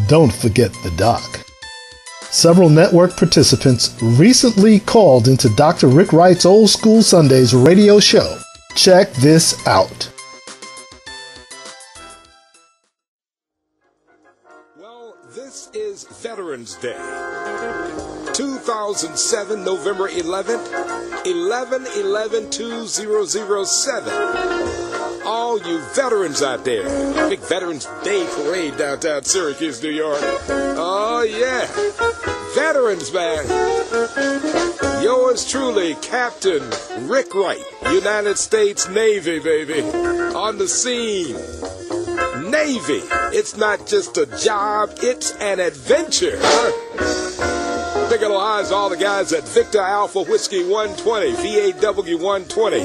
Don't forget the doc. Several network participants recently called into Dr. Rick Wright's Old School Sundays radio show. Check this out. Well, this is Veterans Day. 2007, November 11th, 11/11/2007. All you veterans out there, big Veterans Day parade downtown Syracuse, New York. Oh, yeah. Veterans, man. Yours truly, Captain Rick Wright, United States Navy, baby, on the scene. Navy, it's not just a job, it's an adventure. Big ol' eyes to all the guys at Victor Alpha Whiskey 120, VAW 120,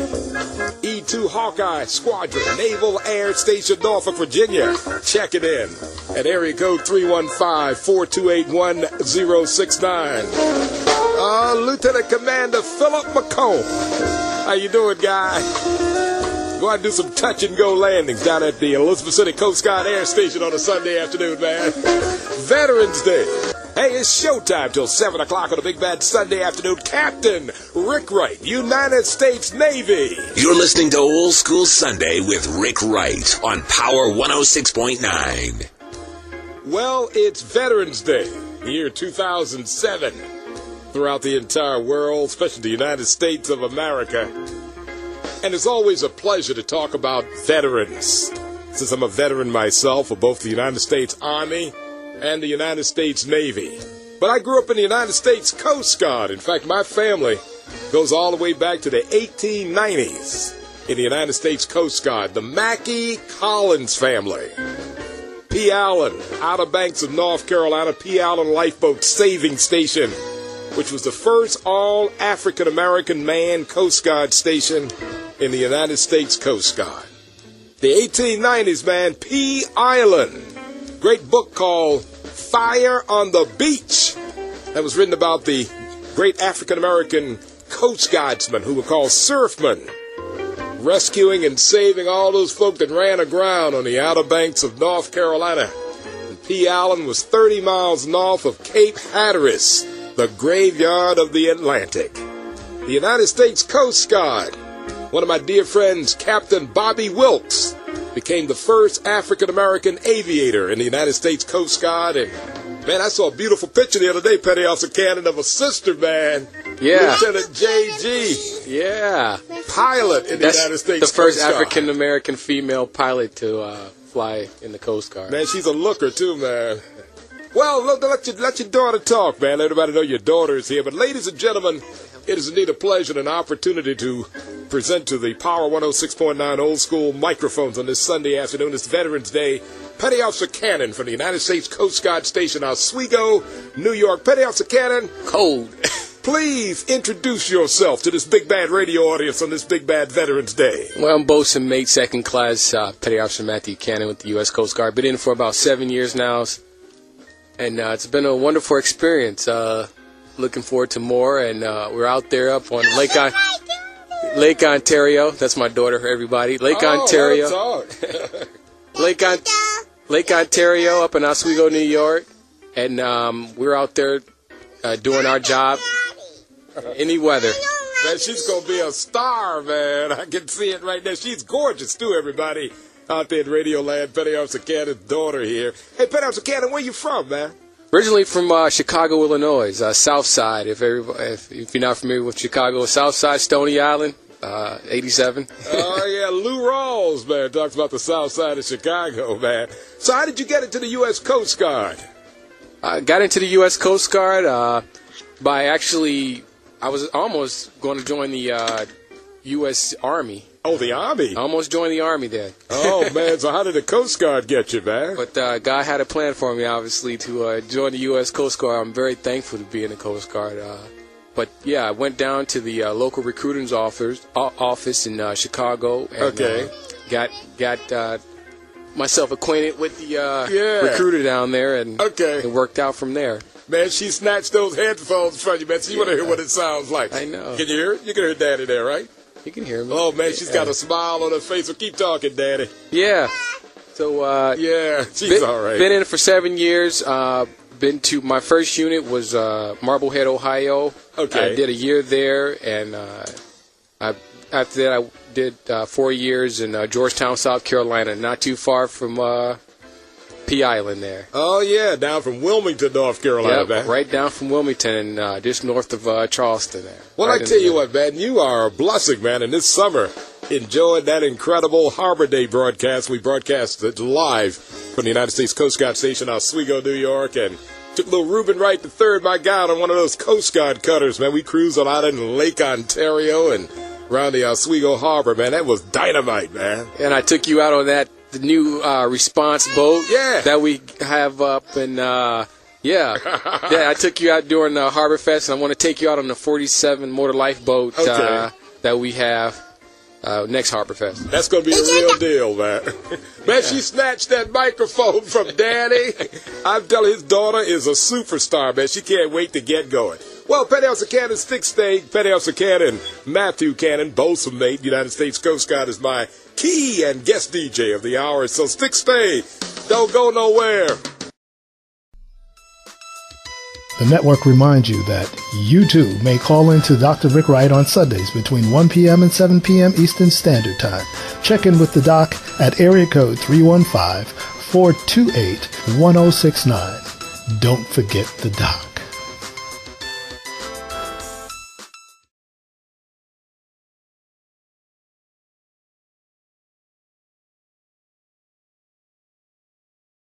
E2 Hawkeye Squadron, Naval Air Station, Norfolk, Virginia. Check it in at area code 315-428-1069. Lieutenant Commander Philip McComb. How you doing, guy? Go out and do some touch-and-go landings down at the Elizabeth City Coast Guard Air Station on a Sunday afternoon, man. Veterans Day. Hey, it's showtime till 7 o'clock on a big bad Sunday afternoon. Captain Rick Wright, United States Navy. You're listening to Old School Sunday with Rick Wright on Power 106.9. Well, it's Veterans Day, the year 2007. Throughout the entire world, especially the United States of America. And it's always a pleasure to talk about veterans, since I'm a veteran myself of both the United States Army and the United States Navy. But I grew up in the United States Coast Guard. In fact, my family goes all the way back to the 1890s in the United States Coast Guard. The Mackey Collins family. P. Allen, Outer Banks of North Carolina, P. Allen Lifeboat Saving Station, which was the first all-African-American manned Coast Guard station in the United States Coast Guard. The 1890s, man, P. Island. Great book called Fire on the Beach. That was written about the great African-American Coast Guardsmen who were called surfmen, rescuing and saving all those folk that ran aground on the Outer Banks of North Carolina. And P. Allen was 30 miles north of Cape Hatteras, the graveyard of the Atlantic. The United States Coast Guard. One of my dear friends, Captain Bobby Wilkes, became the first African-American aviator in the United States Coast Guard. And, man, I saw a beautiful picture the other day, Petty Officer Cannon, of a sister, man. Yeah. Lieutenant J.G. Yeah. Pilot in the United States the first Coast Guard. African-American female pilot to fly in the Coast Guard. Man, she's a looker, too, man. Well, let your daughter talk, man. Let everybody know your daughter is here. But, ladies and gentlemen, it is indeed a pleasure and an opportunity to present to the Power 106.9 Old School microphones on this Sunday afternoon. It's Veterans Day. Petty Officer Cannon from the United States Coast Guard Station, Oswego, New York. Petty Officer Cannon. Cold. Please introduce yourself to this big bad radio audience on this big bad Veterans Day. Well, I'm bosun mate, second class, Petty Officer Matthew Cannon with the U.S. Coast Guard. Been in for about 7 years now. And it's been a wonderful experience. Looking forward to more. And we're out there up on Lake Ontario. That's my daughter, everybody. Lake Ontario. Lake Ontario up in Oswego, New York. And we're out there doing our job. Any weather. Man, she's going to be a star, man. I can see it right there. She's gorgeous, too, everybody. Out there in Radio Land, Petty Officer Cannon's daughter here. Hey, Petty Officer Cannon, where you from, man? Originally from Chicago, Illinois, South Side. If you're not familiar with Chicago, South Side, Stony Island, 87. Oh, yeah, Lou Rawls, man, talks about the South Side of Chicago, man. So how did you get into the U.S. Coast Guard? I got into the U.S. Coast Guard by actually, I was almost going to join the U.S. Army. Oh, the Army? I almost joined the Army then. Oh, man, so how did the Coast Guard get you, man? But God had a plan for me, obviously, to join the U.S. Coast Guard. I'm very thankful to be in the Coast Guard. But, yeah, I went down to the local recruiting office in Chicago. And, got myself acquainted with the recruiter down there, and it worked out from there. Man, she snatched those headphones from you, man, so you want to hear what it sounds like. I know. Can you hear it? You can hear Daddy there, right? You can hear me. Oh, man, she's got a smile on her face, so keep talking, Daddy. Yeah. So Yeah, she's all right. Been in it for 7 years. Been to my first unit was Marblehead, Ohio. Okay. I did a year there, and after that I did 4 years in Georgetown, South Carolina, not too far from P Island there. Oh, yeah, down from Wilmington, North Carolina, Yep, man. right down from Wilmington, just north of Charleston there. Well, right I tell you what, man, you are a blessing, man, and this summer enjoyed that incredible Harbor Day broadcast. We broadcasted live from the United States Coast Guard Station, Oswego, New York, and took little Reuben Wright III, my God, on one of those Coast Guard cutters, man. We cruised on out in Lake Ontario and around the Oswego Harbor, man. That was dynamite, man. And I took you out on the new response boat that we have up, and I took you out during the Harbor Fest, and I want to take you out on the 47 motor lifeboat that we have next Harbor Fest. That's going to be the real deal, man. Man, she snatched that microphone from Daddy. I'm telling you, his daughter is a superstar, man. She can't wait to get going. Well, Petty Officer Cannon, Stick Stake, Petty Officer Cannon, Matthew Cannon, bosun mate, United States Coast Guard, is my key and guest DJ of the hour. So Stick Stay, don't go nowhere. The network reminds you that you too may call in to Dr. Rick Wright on Sundays between 1 p.m. and 7 p.m. Eastern Standard Time. Check in with the doc at area code 315-428-1069. Don't forget the doc.